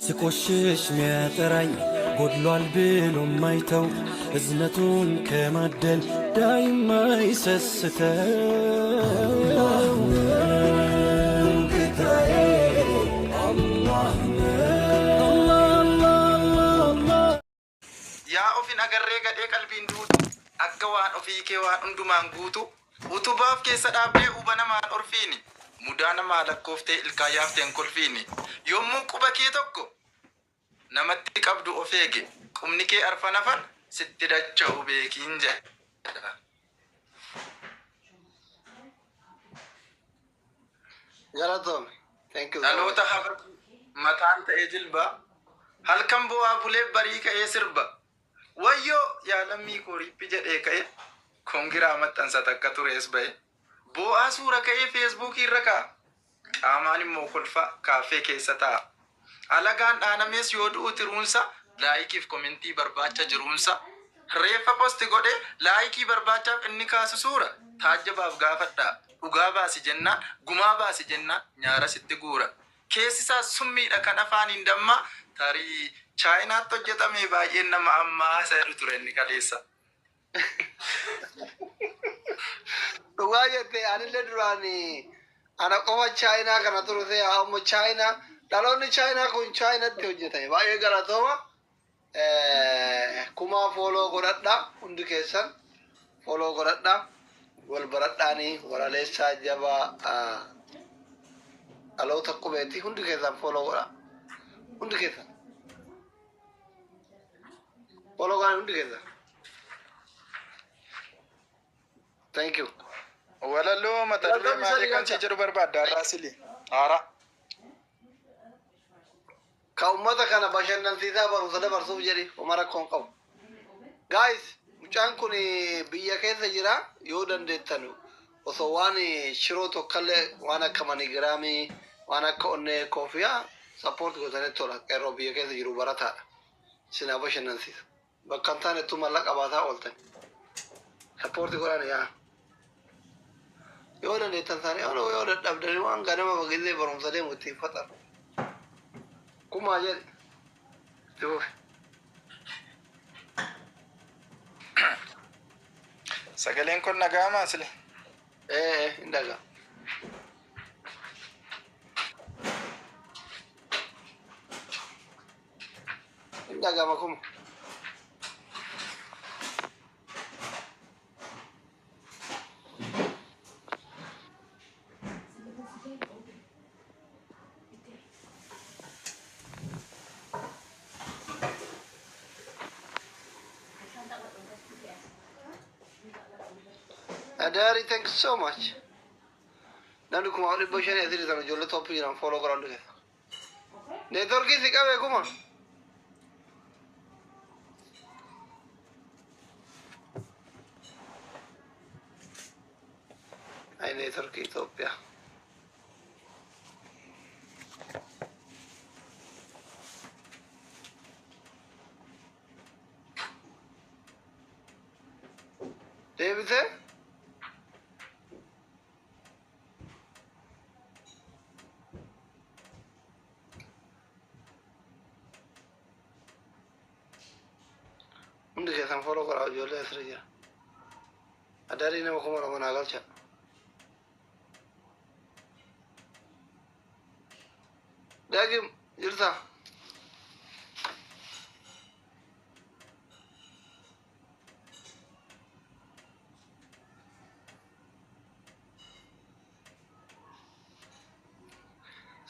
ስቆሽሽ ሚያጠራኝ ጎድሏል ብሎ ማይተው እዝነቱን ከማደል ዳይማ ይሰስተው ጌታዬ yaa ofin agarree gadhee qalbiin duutu akka waan ofii kee waan hundumaan guutu utubaaf keessa dhaabdee uba namaan orfiini mudaa namaa lakkooftee ilkaa yaafteen kolfiini yommuu quba kee tokko namatti qabdu of eege qubni kee arfan afan sitti dacha'u beekiin jedha. Galatoome. Thank you. Dhaloota hafa mataan ta'ee jilba halkan bu'aa bulee barii ka'ee sirba wayyoo yaalammii koriippi jedhee ka'e kongiraa maxxansa takka turees ba'e bu'aa suura ka'ee feesbuukii irra ka'a qaamaan immoo kolfa kaaffee keessa ta'a alagaan dhaanamees yoo du'u tiruunsa laayikiif komentii barbaacha jiruunsa reeffa posti godhe laayikii barbaachaaf inni kaasu suura taajjabaaf gaafadhaa dhugaa baasi jennaan gumaa baasi jennaan nyaara sitti guura keessisaa summiidha kan afaaniin damma tarii chaayinaatti hojjetame baay'een nama ammaa sadhu ture inni kaleessa. Dhugaa jettee anillee duraanii ana qofa chaayinaa kana turte ammoo chaayinaa dhaloonni chaayinaa kun chaayinaatti hojjetame baay'ee galatooma. Kumaa fooloo godhadha hundi keessan fooloo godhadha wal baradhaanii waraleessaa jabaa dhaloota qubeetti hundi keessan fooloo godha hundi keessan fooloo godhan hundi keessan. Thank you. Walaloo mata duree maalii kan si jedhu barbaadda Raasili haara. Ka ummata kana bashannansiisaa barumsa dabarsuuf jedhi umara koon qabu. Guys, mucaan kun biyya keessa jira yoo dandeettan osoo waan shiroo tokkollee waan akka manigiraamii waan akka onnee koofiyaa sappoort gootanii tola qeerroo biyya keessa jiru barataadha. Sinaa bashannansiisa. Bakka hin taanetu mallaqa baataa ooltan. Sappoorti godhan yaa. Yoo dandeettan taane yoo dadhabdanii waan ganama bagillee barumsa deemu ittiin faxaru. Kumaa jedhe. Duufi. Sagaleen kun nagaamaa sile. Hin dhagaa. Hin dhagaama kuma. Adari, thank you so much. Nanti kuma udah bosan ya sini sama jual topi yang follow korang dulu. Network sih kabe kuma. Ay network Ethiopia. David sir? Undi kesan follow korang jual esrija. Adari nama kuma orang nagal cak. Dagi jirta.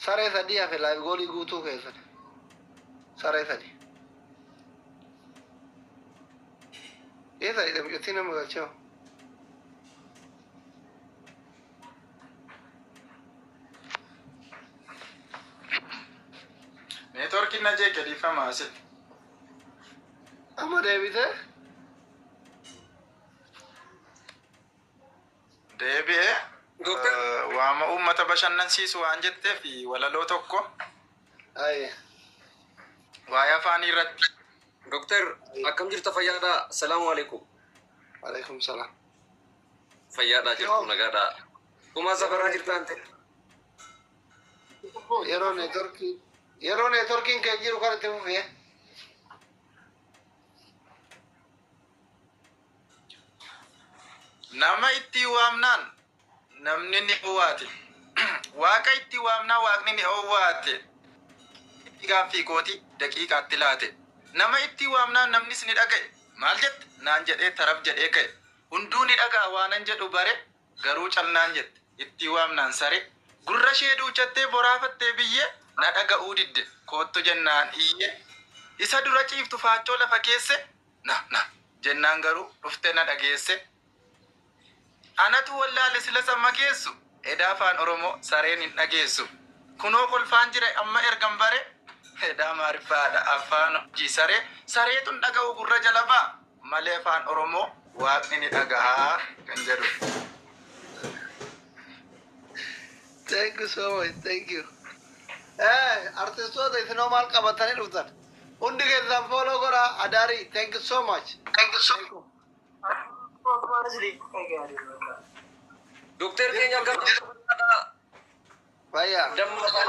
Sare tadi ya fe live goli gutu kesan. Sare tadi. Esa itu tiene mucho chao. Network na je ke difa masil. Amma David eh? Deebi'ee waama uummata bashannansiisu waan jetteef walaloo tokko Ay. waa'ee afaanii irratti. Dokter, akkam jirta fayyaadha? Assalamu alaikum. Waalaikum salam. Fayyaadha jirtu nagaadha. Kuma safarraa jirta ante? Yeroo network Yeroo networking kee jiru kanatti fufee. Nama itti waamnaan namni ni ho'aate. Waaqa itti waamnaa waaqni ni ho'aate. Gaaffii kooti daqiiqaatti laate. Nama itti waamnaan namnis ni dhaga'e. Maal jette? Naan jedhee taraf jedhee ka'e. Hunduu ni dhaga'a waanan jedhu bare garuu calnaan jette. Itti waamnaan sare. Gurra ishee duuchattee boraafattee biyyee na dhaga'uu didde. Koottu jennaan iyye. Isa dura ciiftu faachoo lafa keesse. Na jennaan garuu dhuftee na dhageesse. Anatu wallaale sila samma keessu. Edaa afaan Oromoo sareen hin dhageessu. Kunoo kolfaan jira amma ergan bare. Edaa maariffaadha afaan hojii saree. Sareetun dhaga'u gurra jala ba'a. Malee afaan Oromoo waaqni ni dhagahaa kan jedhu. Thank you so much. Thank you. Artistoota isinoo maal qabatanii dhuftan? Hundi keessan follow godha Adaari. Thank you so much. Thank you so much. Dokter keenya akka Fayyaa.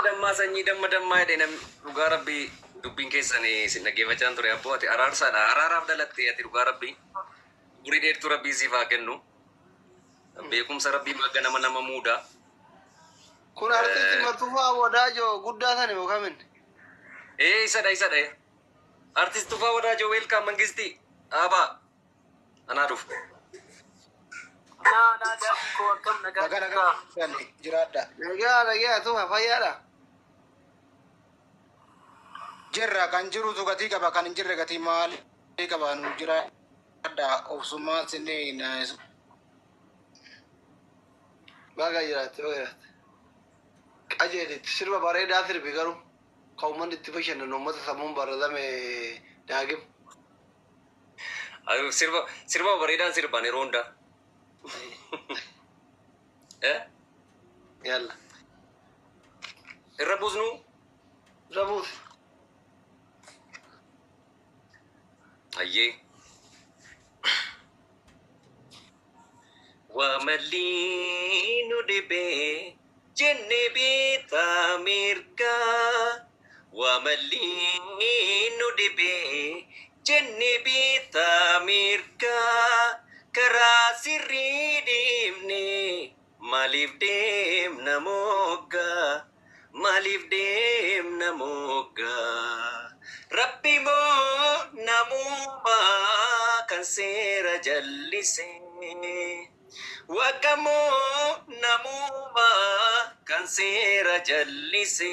damma sanyii damma jedhe namni dhugaa rabbii dubbiin keessan isin dhaggeeffachaan ture abboo ati araarsaadha. Araaraaf dhalatte ati dhugaa rabbii umurii dheertuu rabbii siif haa kennu. Beekumsa rabbii magga nama muudaa. Kun artisti Matufaa Wadaajoo guddaa sana moo kamin? Isadha. Artist Tufaa Wadaajoo welcome mangisti. Aba anaa dhufu. Nagaa jiraadha. Nagaa Tufaa fayyaadha. Jirra kan jirutu gatii qaba kan hin jirre gatii maal qaba nu jiraadha obsummaa sinne naasu. Baga jiraate. Qajeelitti sirba bareedaa sirbi garuu kan uummanni itti bashannanu uummata sammuun baratame daagim. Sirba bareedaan sirban yeroo hundaa. Yalla. Irra buusnu. Rabuus. Ayyee. Wamalii nu dhibee. Jenne bita mirga wamalii nu dhibee jenne bita mirga karaa sirrii deemne maaliif deemna mogga rabbi moo namuma kan seera jallise. Wakamo namuma kan seera jallise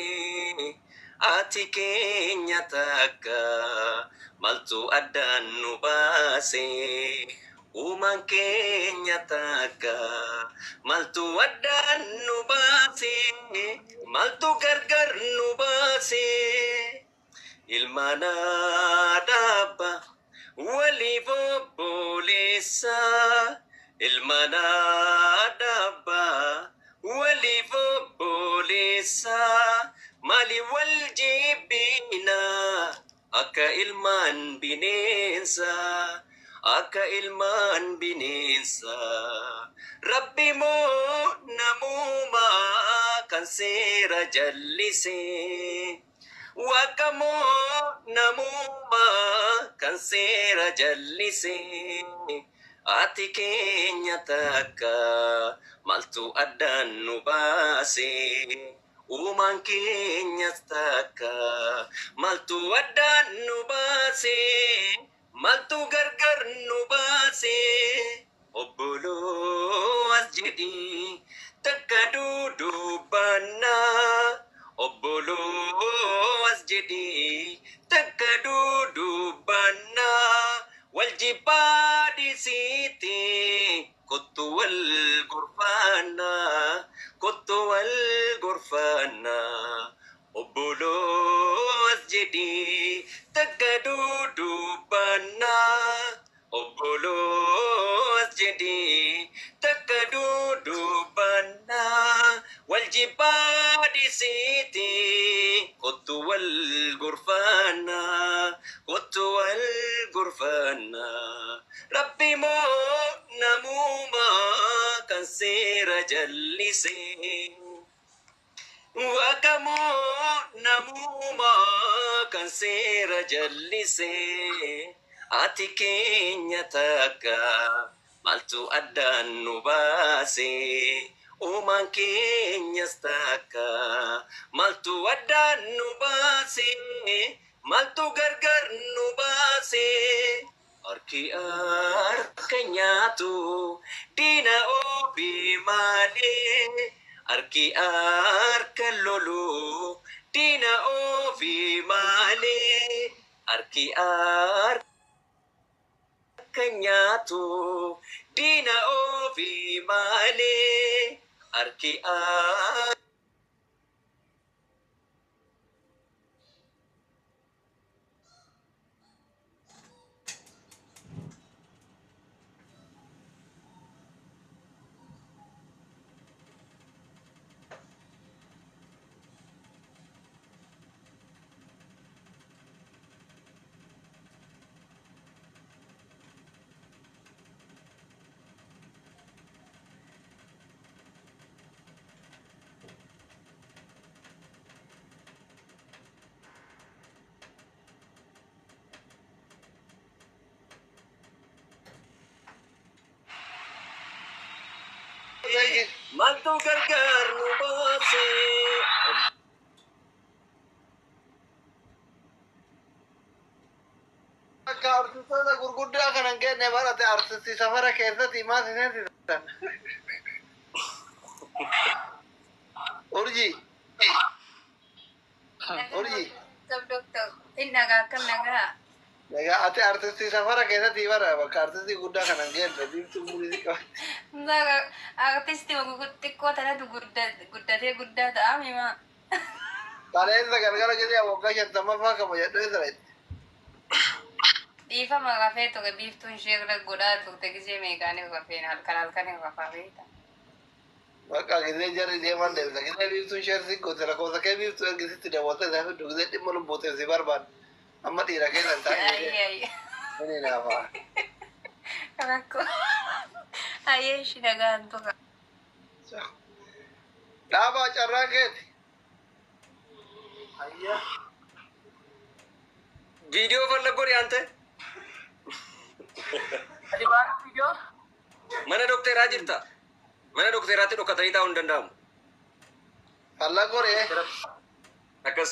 ati keenya takka maltu addaan nu baase uumaan keenya takka maltu addaan nu baase maltu gargar nu baase ilmaana dhaabba waliif obboleessa. Ilmana dabba waliif obboleessa mali wal jibbina akka ilmaan bineensa rabbi moo namuma kan seera jallise wakamoo namuma kan seera jallise. Ati keenya takka maltu addaan nu baase uumaan keenyas takka maltu addaan nu baase maltu gargar nu baase obboloo as jedhi takka duudubanna obboloo as jedhi takka duudubanna. Waljibadi siti kottu wal gurfana obbolo asjedi takka dudubana obbolo asjedi takka dudubana waljibadi siti kottu wal gurfana Rabbi mo namuma kan seera jallise wakamo namuma uumaa kan seera jallisee ati keenya takka maaltu addaan nu baase uumaan keenyas takka maaltu addaan nu baase maaltu gargar nu baase harki harka nyaatu diina ofii malee harki harka lolu diina ofii malee harki harka nyaatu diina ofii malee harki maaltu gargar nu baase. Akka artistoota gurguddaa kanan kenne barate artistii safara keessatti himaa sineensisan. Urjii. Urjii. Doktor, nagaa akkam nagaa. Nagaa ati artistii safara keessatti bara bakka artistii guddaa kanan kenne diimtuu muuziqii qabatti. Artistii xiqqoo tanatu guddatee guddaa ta'a mima. Qaaleensa gargara jedhee waggaa 50 qaba jedhee ture. Dhiifama rafee ture biiftuun ishee irra godhaa turte gisee meeqaanii rafeen halkan rafaa beekta. Bakka gisee jarri deeman deemsa gisee biiftuun ishee si goote lakkoofsa kee biiftuu ergisitti daawwattee isaa fiddu gisee dhimma lubbuuteef si barbaadu. Amma dhiira keessan taa'ee. Inni naafaa. Rakkoo. Ayyee ishii nagaan tura. Dhaabaa carraa keeti. Ayyaa. Video fallagoo dhiyaante. Mana dokteeraa jirta. Mana dokteeraatti dhokatanii taa'uu hin danda'amu. Fallagoo ree. Akkas.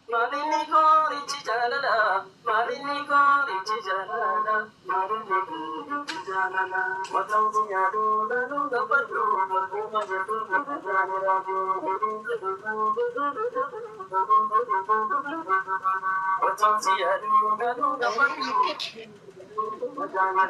Malini kori chijalala, malini kori chijalala, malini kori chijalala. Matang sinyadu lalu dapat rumah rumah jatuh jangan ragu. Matang sinyadu lalu dapat rumah jangan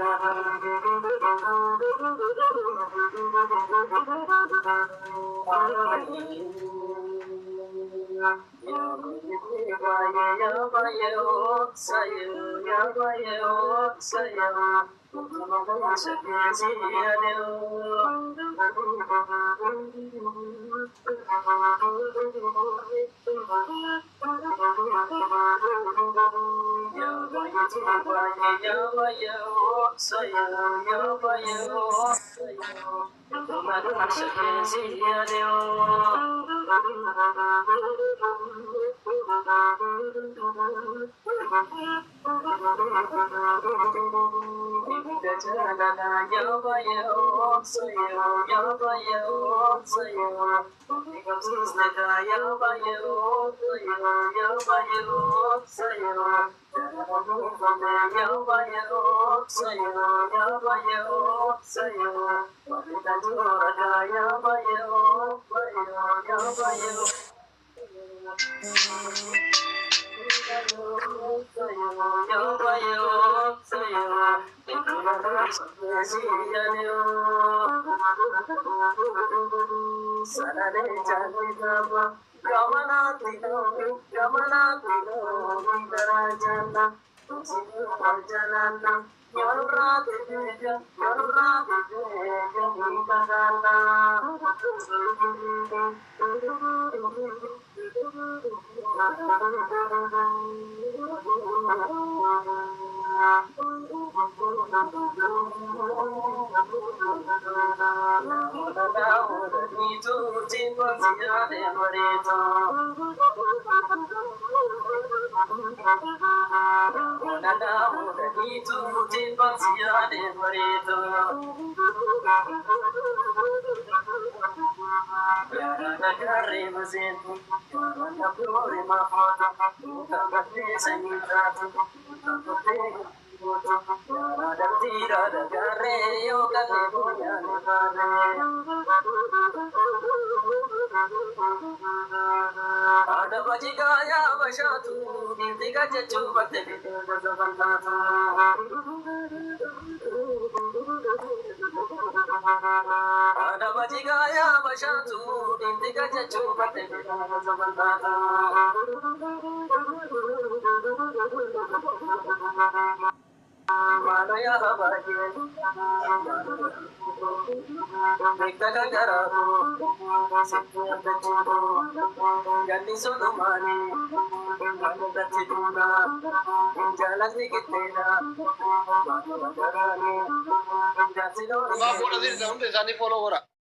Babu Nadir, the only Sunday follower.